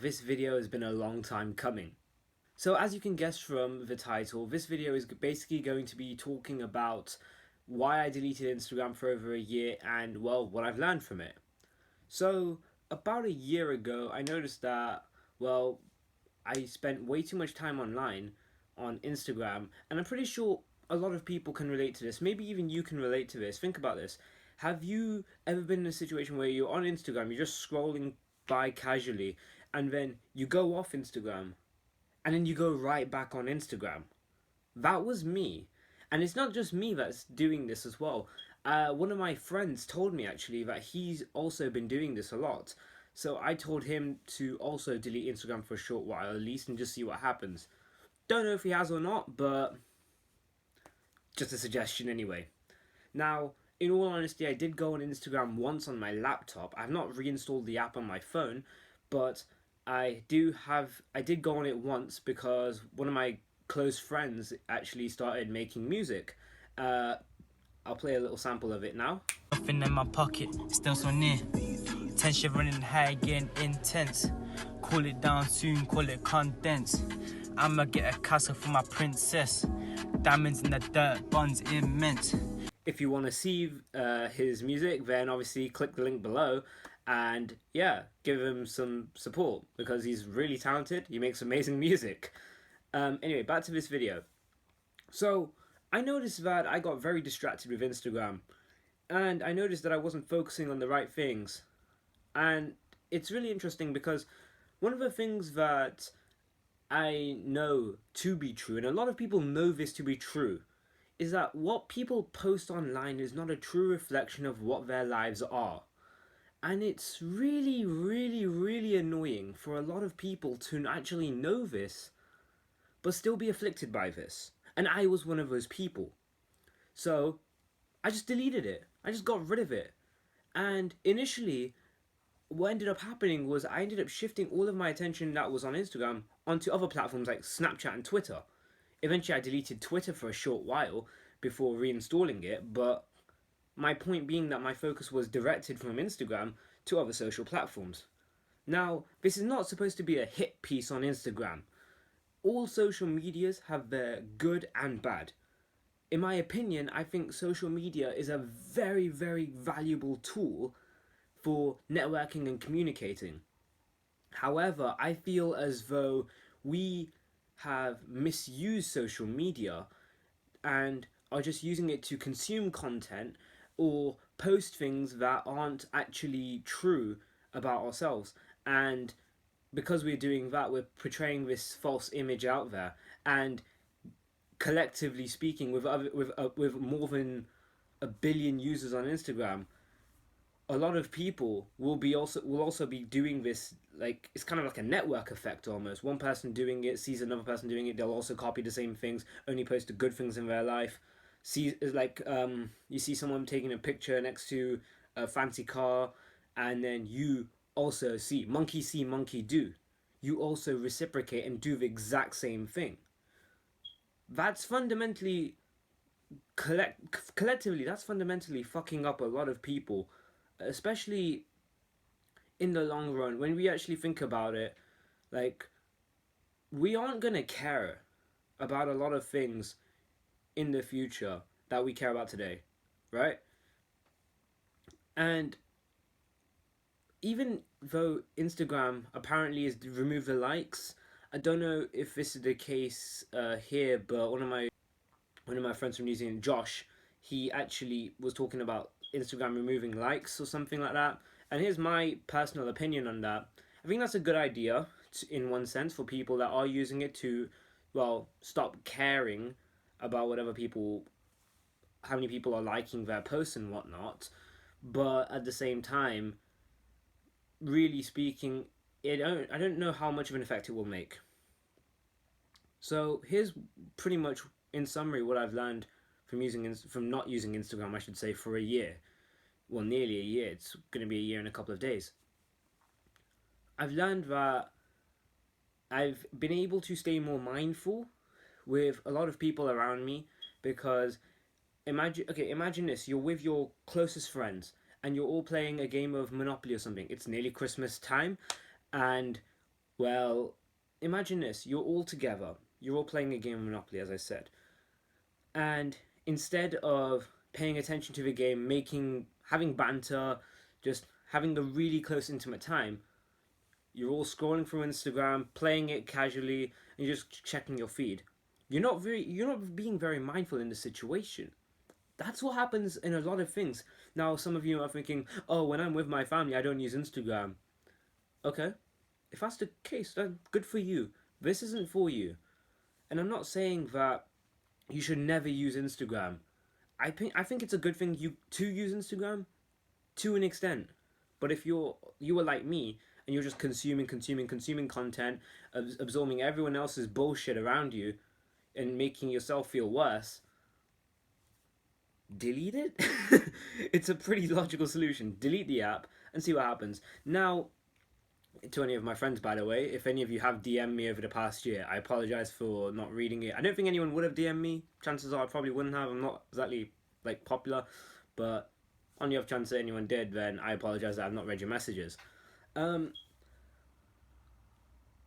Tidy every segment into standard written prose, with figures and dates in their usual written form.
This video has been a long time coming. So as you can guess from the title, this video is basically going to be talking about why I deleted Instagram for over a year and, well, what I've learned from it. So about a year ago, I noticed that, well, I spent way too much time online on Instagram, and I'm pretty sure a lot of people can relate to this. Maybe even you can relate to this. Think about this. Have you ever been in a situation where you're on Instagram, you're just scrolling by casually, and then you go off Instagram, and then you go right back on Instagram? That was me. And it's not just me that's doing this as well. One of my friends told me actually that he's also been doing this a lot. So I told him to also delete Instagram for a short while at least and just see what happens. Don't know if he has or not, but just a suggestion anyway. Now, in all honesty, I did go on Instagram once on my laptop. I've not reinstalled the app on my phone, but I did go on it once because one of my close friends actually started making music. I'll play a little sample of it now. Nothing in my pocket, still so near. Tension running high, getting intense. Cool it down soon, call it condense. I'ma get a castle for my princess. Diamonds in the dirt, buns immense. If you want to see his music, then obviously click the link below and yeah, give him some support because he's really talented. He makes amazing music. Anyway, back to this video. So I noticed that I got very distracted with Instagram, and I noticed that I wasn't focusing on the right things. And it's really interesting because one of the things that I know to be true, and a lot of people know this to be true, is that what people post online is not a true reflection of what their lives are. And it's really, really, really annoying for a lot of people to actually know this, but still be afflicted by this. And I was one of those people. So I just deleted it. I just got rid of it. And initially, what ended up happening was I ended up shifting all of my attention that was on Instagram onto other platforms like Snapchat and Twitter. Eventually I deleted Twitter for a short while before reinstalling it, but my point being that my focus was directed from Instagram to other social platforms. Now, this is not supposed to be a hit piece on Instagram. All social medias have their good and bad. In my opinion, I think social media is a very, very valuable tool for networking and communicating. However, I feel as though we have misused social media and are just using it to consume content or post things that aren't actually true about ourselves. And because we're doing that, we're portraying this false image out there. And collectively speaking, with more than a billion users on Instagram, a lot of people will also be doing this. Like, it's kind of like a network effect almost. One person doing it sees another person doing it, they'll also copy the same things, only post the good things in their life. You see someone taking a picture next to a fancy car, and then you also see monkey do. You also reciprocate and do the exact same thing. That's fundamentally collectively that's fundamentally fucking up a lot of people, especially in the long run. When we actually think about it, like, we aren't gonna care about a lot of things in the future that we care about today, right? And even though Instagram apparently has removed the likes, I don't know if this is the case here, but one of my friends from New Zealand, Josh, he actually was talking about Instagram removing likes or something like that. And here's my personal opinion on that. I think that's a good idea in one sense for people that are using it to, well, stop caring about how many people are liking their posts and whatnot. But at the same time, really speaking, I don't know how much of an effect it will make. So here's pretty much in summary what I've learned from not using Instagram, I should say, for a year. Well, nearly a year. It's going to be a year in a couple of days. I've learned that I've been able to stay more mindful with a lot of people around me because imagine this. You're with your closest friends and you're all playing a game of Monopoly or something. It's nearly Christmas time And, well, imagine this, you're all together, you're all playing a game of Monopoly, as I said, and instead of paying attention to the game, having banter, just having a really close, intimate time, you're all scrolling through Instagram, playing it casually, and you're just checking your feed. You're not being very mindful in the situation. That's what happens in a lot of things. Now, some of you are thinking, "Oh, when I'm with my family, I don't use Instagram." Okay, if that's the case, then good for you. This isn't for you. And I'm not saying that you should never use Instagram. I think it's a good thing to use Instagram to an extent. But if you were like me and you're just consuming content, absorbing everyone else's bullshit around you, and making yourself feel worse, delete it. It's a pretty logical solution. Delete the app and see what happens. Now, to any of my friends, by the way, if any of you have DM'd me over the past year, I apologize for not reading it. I don't think anyone would have DM'd me. Chances are I probably wouldn't have. I'm not exactly like popular, but on the off chance that anyone did, then I apologize that I've not read your messages. Um,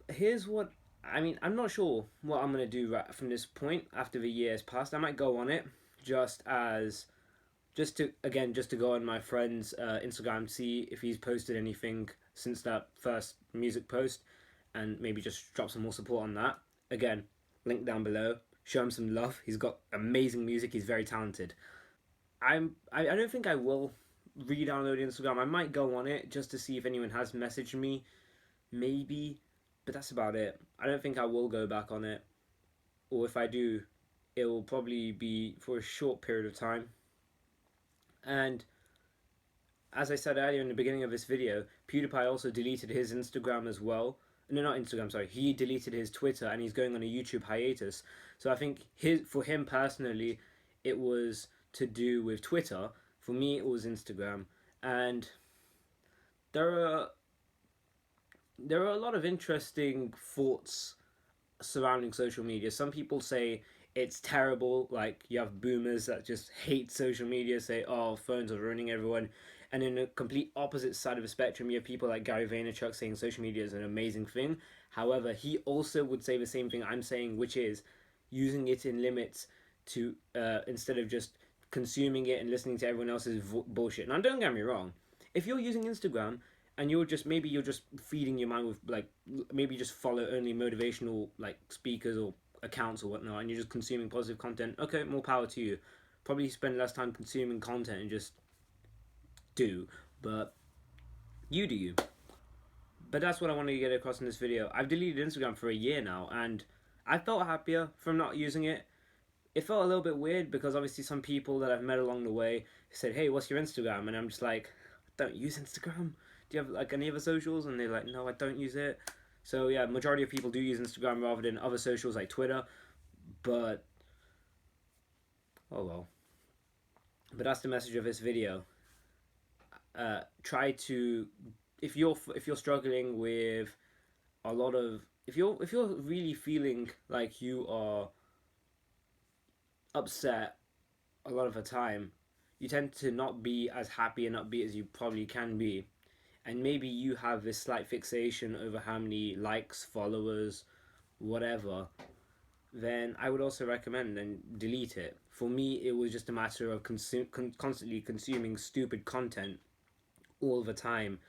Here's what I mean. I'm not sure what I'm gonna do right from this point after the year has passed. I might go on it just as just to go on my friend's Instagram, see if he's posted anything since that first music post, and maybe just drop some more support on that. Again, link down below. Show him some love. He's got amazing music. He's very talented. I don't think I will re-download Instagram. I might go on it just to see if anyone has messaged me, maybe, but that's about it. I don't think I will go back on it, or if I do, it will probably be for a short period of time. And as I said earlier in the beginning of this video, PewDiePie also deleted his Instagram as well. No, not Instagram, sorry. He deleted his Twitter and he's going on a YouTube hiatus. So I think for him personally, it was to do with Twitter. For me, it was Instagram. And there are a lot of interesting thoughts surrounding social media. Some people say it's terrible, like you have boomers that just hate social media, say, "Oh, phones are ruining everyone." And in a complete opposite side of the spectrum, you have people like Gary Vaynerchuk saying social media is an amazing thing. However, he also would say the same thing I'm saying, which is using it in limits to instead of just consuming it and listening to everyone else's bullshit. Now, don't get me wrong. If you're using Instagram and you're just feeding your mind with like maybe just follow only motivational like speakers or accounts or whatnot, and you're just consuming positive content, okay, more power to you. Probably spend less time consuming content and just do, but you do you. But that's what I wanted to get across in this video. I've deleted Instagram for a year now, and I felt happier from not using it. It felt a little bit weird because obviously some people that I've met along the way said, "Hey, what's your Instagram?" And I'm just like, "I don't use Instagram. Do you have like any other socials?" And they're like, "No, I don't use it." So yeah, majority of people do use Instagram rather than other socials like Twitter. But oh well. But that's the message of this video. Try to, if you're struggling with a lot of, if you're really feeling like you are upset a lot of the time, you tend to not be as happy and upbeat as you probably can be. And maybe you have this slight fixation over how many likes, followers, whatever, then I would also recommend and delete it. For me, it was just a matter of constantly consuming stupid content all the time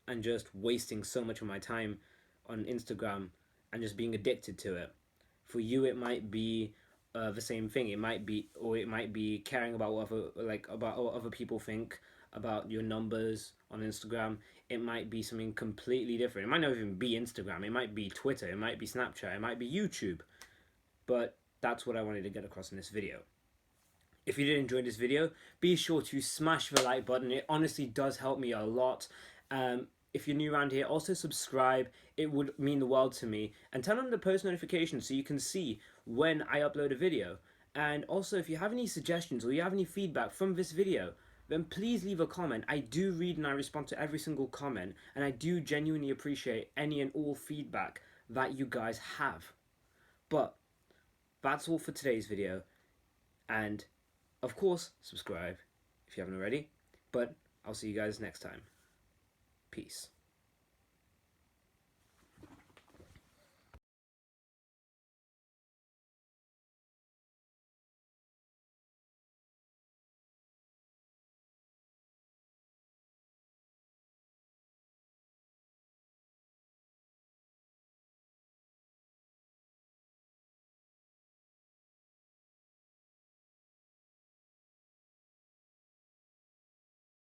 and just wasting so much of my time on Instagram and just being addicted to it. For you, it might be the same thing. It might be caring about about what other people think about your numbers on Instagram. It might be something completely different. It might not even be Instagram. It might be Twitter. It might be Snapchat. It might be YouTube. But that's what I wanted to get across in this video. If you did enjoy this video, be sure to smash the like button. It honestly does help me a lot. If you're new around here, also subscribe. It would mean the world to me. And turn on the post notifications so you can see when I upload a video. And also, if you have any suggestions or you have any feedback from this video, then please leave a comment. I do read and I respond to every single comment. And I do genuinely appreciate any and all feedback that you guys have. But that's all for today's video. And of course, subscribe if you haven't already. But I'll see you guys next time. Peace.